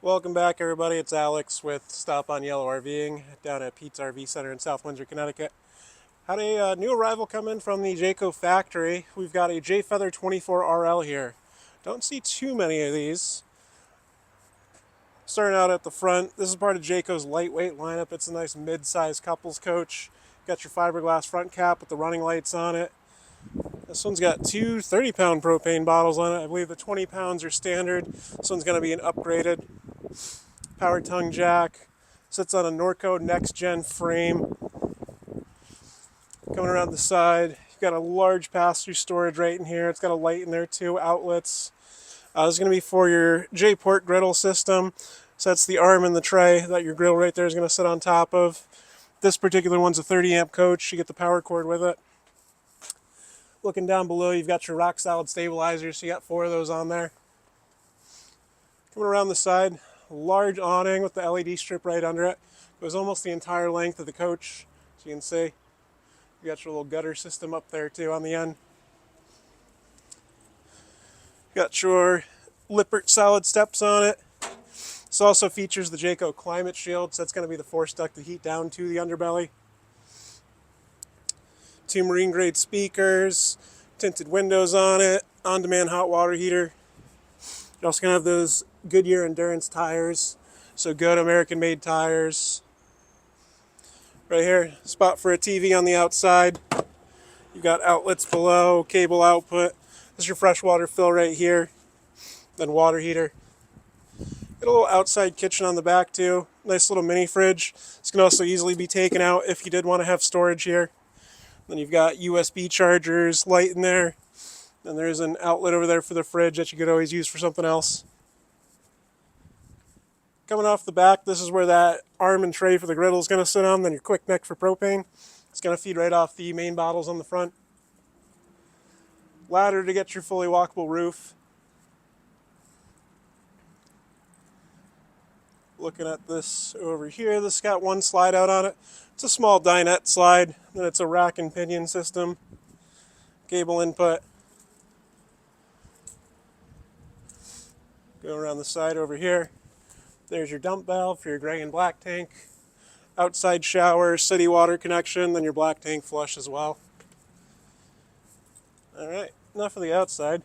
Welcome back, everybody. It's Alex with Stop on Yellow RVing down at Pete's RV Center in South Windsor, Connecticut. Had a new arrival come in from the Jayco factory. We've got a Jay Feather 24RL here. Don't see too many of these. Starting out at the front, this is part of Jayco's lightweight lineup. It's a nice mid-size couples coach. Got your fiberglass front cap with the running lights on it. This one's got two 30-pound propane bottles on it. I believe the 20 pounds are standard. This one's going to be an upgraded power tongue jack. Sits on a Norco next gen frame. Coming around the side, you've got a large pass-through storage right in here. It's got a light in there too, outlets. This is going to be for your J-port griddle system. So that's the arm and the tray that your grill right there is going to sit on top of. This particular one's a 30 amp coach. You get the power cord with it. Looking down below, you've got your rock solid stabilizers. So you got 4 of those on there. Coming around the side, large awning with the LED strip right under it. Goes almost the entire length of the coach, as you can see. You got your little gutter system up there too on the end. You got your Lippert solid steps on it. This also features the Jayco climate shield, so that's going to be the force duct to heat down to the underbelly. 2 marine grade speakers, tinted windows on it, on-demand hot water heater. You're also going to have those Goodyear endurance tires, so good American made tires. Right here, spot for a TV on the outside. You've got outlets below, cable output. This is your freshwater fill right here, then water heater. Got a little outside kitchen on the back too. Nice little mini fridge. This can also easily be taken out if you did want to have storage here. Then you've got USB chargers, light in there. And there's an outlet over there for the fridge that you could always use for something else. Coming off the back, this is where that arm and tray for the griddle is going to sit on, then your quick neck for propane. It's going to feed right off the main bottles on the front. Ladder to get your fully walkable roof. Looking at this over here, this has got 1 slide out on it. It's a small dinette slide, then it's a rack and pinion system. Cable input. Go around the side over here. There's your dump valve for your gray and black tank. Outside shower, city water connection, then your black tank flush as well. Alright, enough of the outside.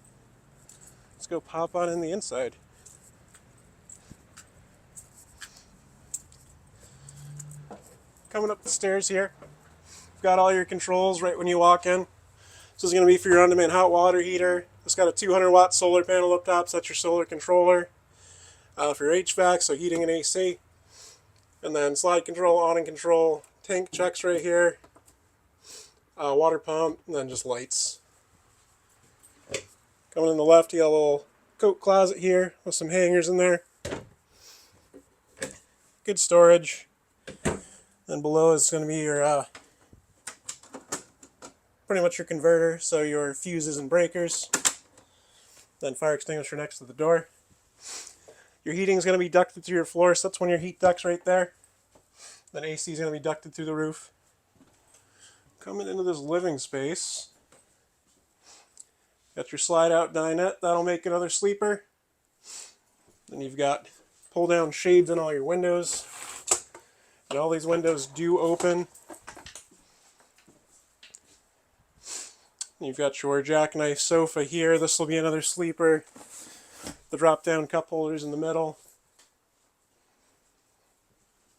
Let's go pop on in the inside. Coming up the stairs here, you've got all your controls right when you walk in. This is going to be for your on-demand hot water heater. It's got a 200-watt solar panel up top, so that's your solar controller. For your HVAC, so heating and AC. And then slide control, awning control, tank checks right here, water pump, and then just lights. Coming in the left, you got a little coat closet here with some hangers in there. Good storage. Then below is going to be your pretty much your converter, so your fuses and breakers. Then fire extinguisher next to the door. Your heating is going to be ducted through your floor, so that's one of your heat ducts right there. Then AC is going to be ducted through the roof. Coming into this living space, got your slide out dinette, that'll make another sleeper. Then you've got pull down shades in all your windows. And all these windows do open. You've got your jackknife sofa here. This will be another sleeper. The drop down cup holders in the middle.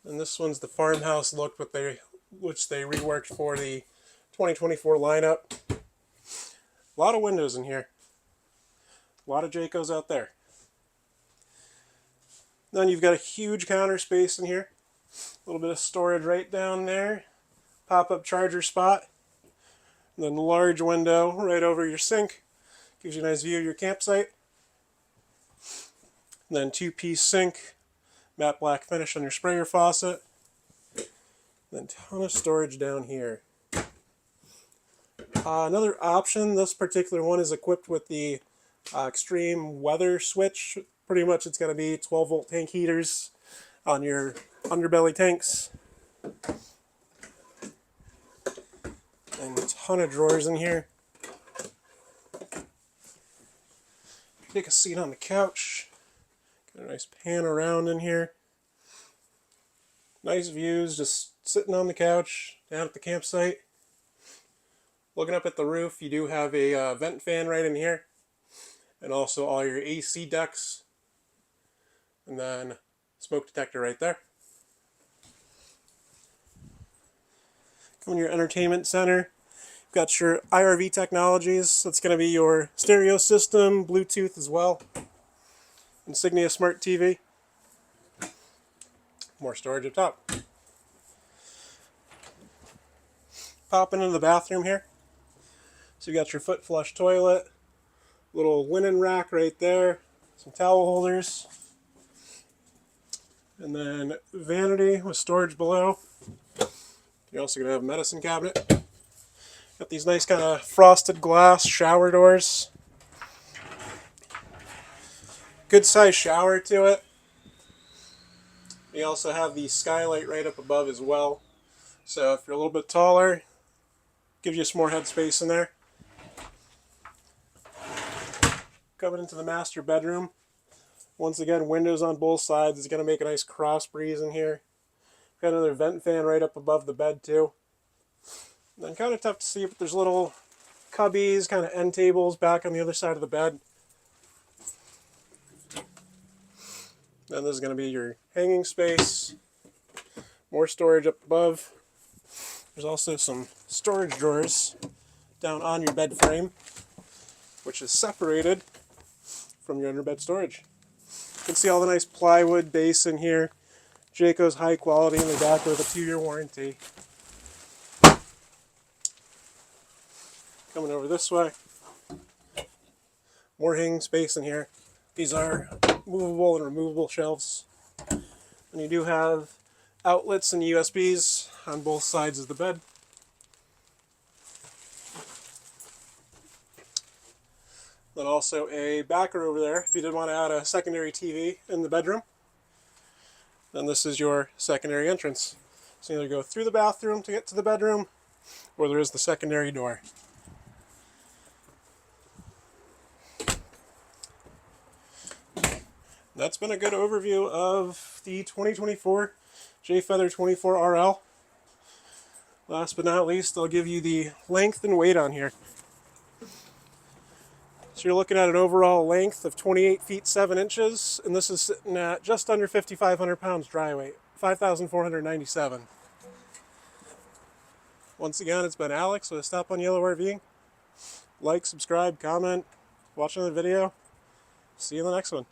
And this one's the farmhouse look which they reworked for the 2024 lineup. A lot of windows in here. A lot of Jaycos out there. Then you've got a huge counter space in here. A little bit of storage right down there. Pop-up charger spot. And then a large window right over your sink. Gives you a nice view of your campsite. And then 2-piece sink. Matte black finish on your sprayer faucet. Then a ton of storage down here. Another option, this particular one is equipped with the extreme weather switch. Pretty much it's going to be 12-volt tank heaters on your underbelly tanks. And a ton of drawers in here. Take a seat on the couch. A nice pan around in here. Nice views, just sitting on the couch down at the campsite. Looking up at the roof, you do have a vent fan right in here, and also all your AC ducts, and then smoke detector right there. Come in your entertainment center. You've got your IRV technologies. That's going to be your stereo system, Bluetooth as well. Insignia Smart TV. More storage up top. Popping into the bathroom here. So you got your foot flush toilet, little linen rack right there, some towel holders, and then vanity with storage below. You're also going to have a medicine cabinet. Got these nice kind of frosted glass shower doors. Good size shower to it. You also have the skylight right up above as well. So if you're a little bit taller, gives you some more headspace in there. Coming into the master bedroom. Once again, windows on both sides. It's going to make a nice cross breeze in here. Got another vent fan right up above the bed too. And then kind of tough to see, but there's little cubbies, kind of end tables back on the other side of the bed. Then there's going to be your hanging space. More storage up above. There's also some storage drawers down on your bed frame, which is separated from your underbed storage. You can see all the nice plywood base in here. Jayco's high quality in the back with a 2-year warranty. Coming over this way. More hanging space in here. These are movable and removable shelves. And you do have outlets and USBs on both sides of the bed. Then also a backer over there if you did want to add a secondary TV in the bedroom. Then this is your secondary entrance. So you either go through the bathroom to get to the bedroom, or there is the secondary door. That's been a good overview of the 2024 Jay Feather 24RL. Last but not least, I'll give you the length and weight on here. So you're looking at an overall length of 28 feet 7 inches, and this is sitting at just under 5,500 pounds dry weight, 5,497. Once again, it's been Alex with a stop on Yellow RVing. Like, subscribe, comment, watch another video. See you in the next one.